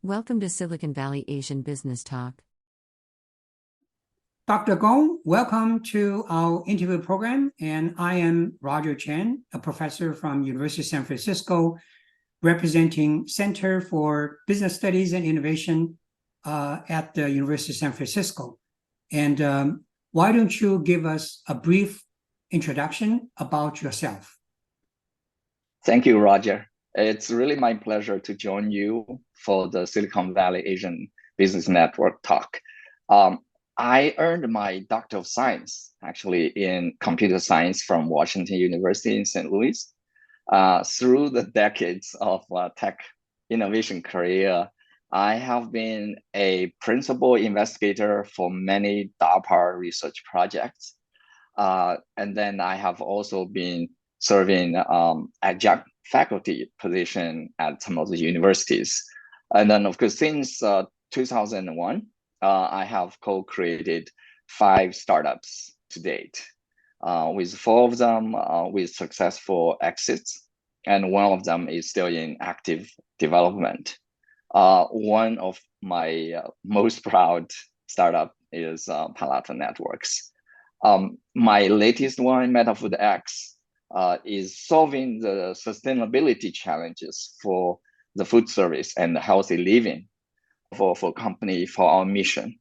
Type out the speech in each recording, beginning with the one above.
Welcome to Silicon Valley Asian Business Talk. Dr. Gong, welcome to our interview program. And I am Roger Chen, a professor from University of San Francisco, representing Center for Business Studies and Innovation at the University of San Francisco. And why don't you give us a brief introduction about yourself? Thank you, Roger. It's really my pleasure to join you for the Silicon Valley Asian Business Network talk. I earned my Doctor of Science, actually, in computer science from Washington University in St. Louis. Through the decades of tech innovation career, I have been a principal investigator for many DARPA research projects. And then I have also been serving adjunct faculty position at some of the universities. And then, of course, since 2001, I have co-created 5 startups to date, with 4 of them with successful exits, and 1 of them is still in active development. One of my most proud startup is Palo Alto Networks. My latest one, Metafoodx, is solving the sustainability challenges for the food service and healthy living for company, for our mission.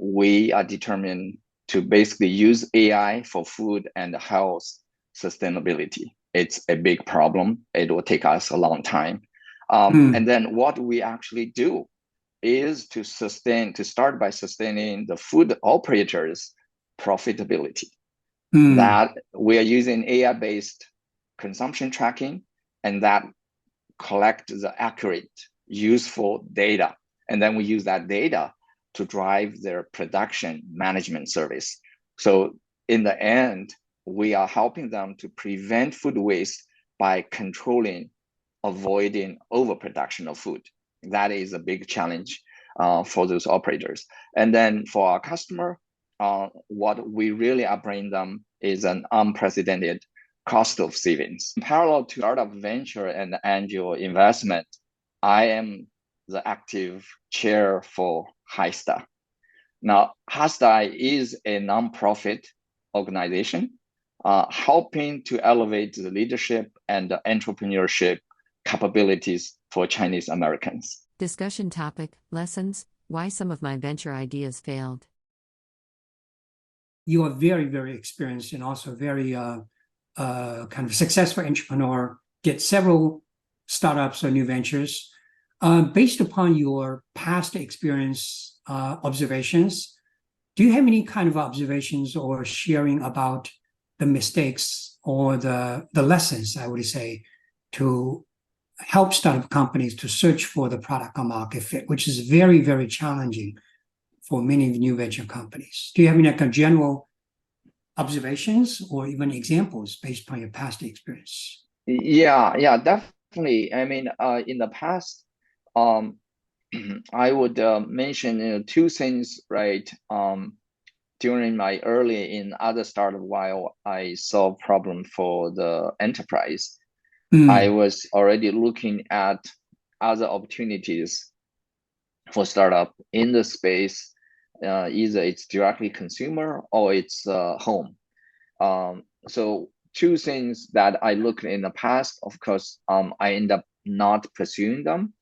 We are determined to basically use AI for food and health sustainability. It's a big problem. It will take us a long time. And then what we actually do is to start by sustaining the food operators' profitability. That we are using AI-based consumption tracking, and that collect the accurate, useful data. And then we use that data to drive their production management service. So in the end, we are helping them to prevent food waste by avoiding overproduction of food. That is a big challenge for those operators. And then for our customer, what we really are bringing them is an unprecedented cost of savings. In parallel to startup venture and angel investment, I am the active chair for HYSTA. Now, HYSTA is a nonprofit organization helping to elevate the leadership and the entrepreneurship capabilities for Chinese Americans. Discussion topic, lessons, why some of my venture ideas failed. You are very, very experienced and also very kind of successful entrepreneur, get several startups or new ventures. Based upon your past experience, observations, do you have any kind of observations or sharing about the mistakes or the lessons, I would say, to help startup companies to search for the product market fit, which is very, very challenging for many new venture companies? Do you have any kind of general observations or even examples based upon your past experience? Yeah, definitely. I mean, in the past, I would mention 2 things, right? During my early in other startup, while I solved problem for the enterprise, I was already looking at other opportunities for startup in the space. Either it's directly consumer or it's home. So 2 things that I looked in the past, of course, I end up not pursuing them.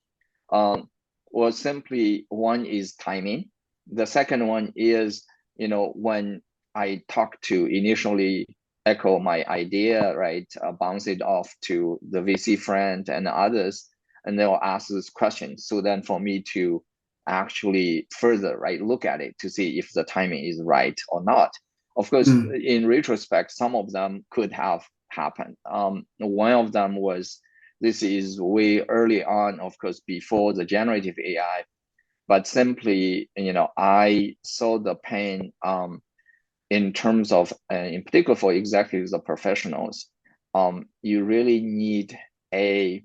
Was simply, one is timing. The second one is, when I talked to initially echo my idea, right, bounce it off to the VC friend and others, and they'll ask this question. So then for me to actually further, right, look at it to see if the timing is right or not. Of course, in retrospect, some of them could have happened. One of them was, this is way early on, of course, before the generative AI, but simply, I saw the pain in terms of, in particular for executives or professionals, you really need a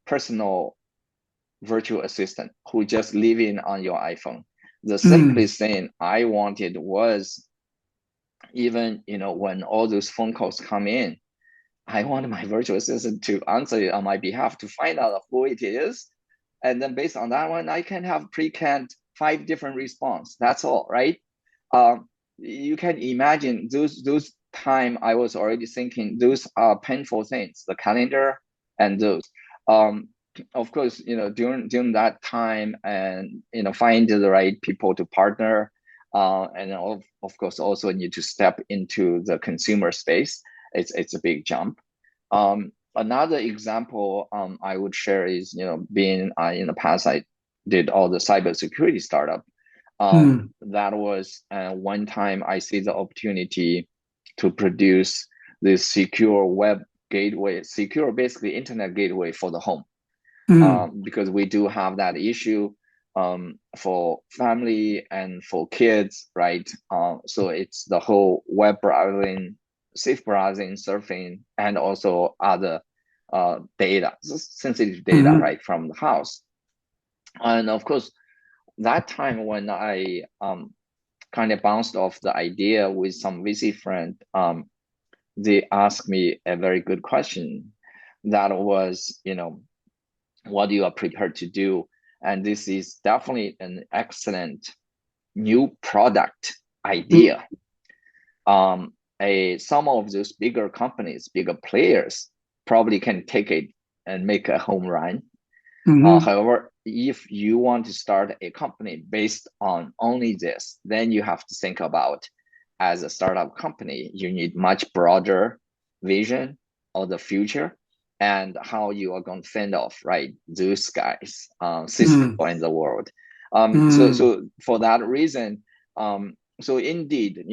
personal virtual assistant who just live in on your iPhone. The simplest thing I wanted was, even when all those phone calls come in, I wanted my virtual assistant to answer it on my behalf, to find out who it is, And then based on that one, I can have pre-canned 5 different response. That's all, right? You can imagine those time I was already thinking those are painful things, the calendar and those. Of course, during that time, and find the right people to partner, and of course also need to step into the consumer space. It's a big jump. Another example I would share is being in the past I did all the cybersecurity startup. That was one time I see the opportunity to produce this secure web gateway, secure basically internet gateway for the home. Because we do have that issue for family and for kids, right? So it's the whole web browsing, safe browsing, surfing, and also other data, sensitive data, right, from the house. And of course, that time when I kind of bounced off the idea with some VC friend, they asked me a very good question. That was, what you are prepared to do. And this is definitely an excellent new product idea. Some of those bigger companies, bigger players probably can take it and make a home run. However, if you want to start a company based on only this, then you have to think about, as a startup company, you need much broader vision of the future and how you are going to fend off, right, those guys, Cisco in the world. So for that reason, so indeed,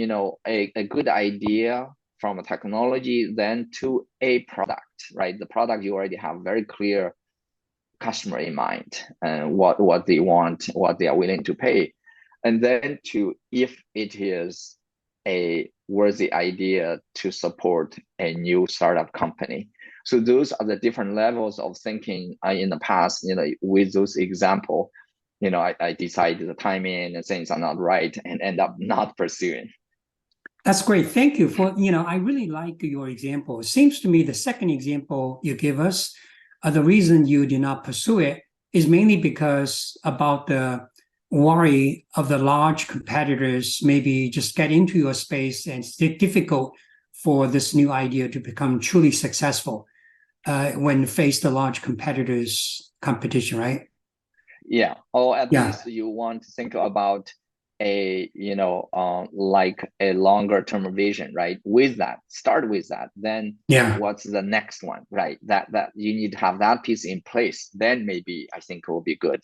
a good idea from a technology, then to a product, right? The product you already have very clear customer in mind and what they want, what they are willing to pay. And then to, if it is a worthy idea to support a new startup company. So those are the different levels of thinking in the past, with those example, I decided the timing and things are not right and end up not pursuing. That's great. Thank you for, I really like your example. It seems to me the second example you give us, the reason you did not pursue it is mainly because about the worry of the large competitors maybe just get into your space, and it's difficult for this new idea to become truly successful when faced the large competitors competition, right? Yeah, or at least you want to think about a like a longer term vision, right? With that, start with that, then what's the next one, right? That you need to have that piece in place, then maybe I think it will be good.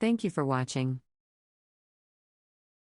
Thank you for watching.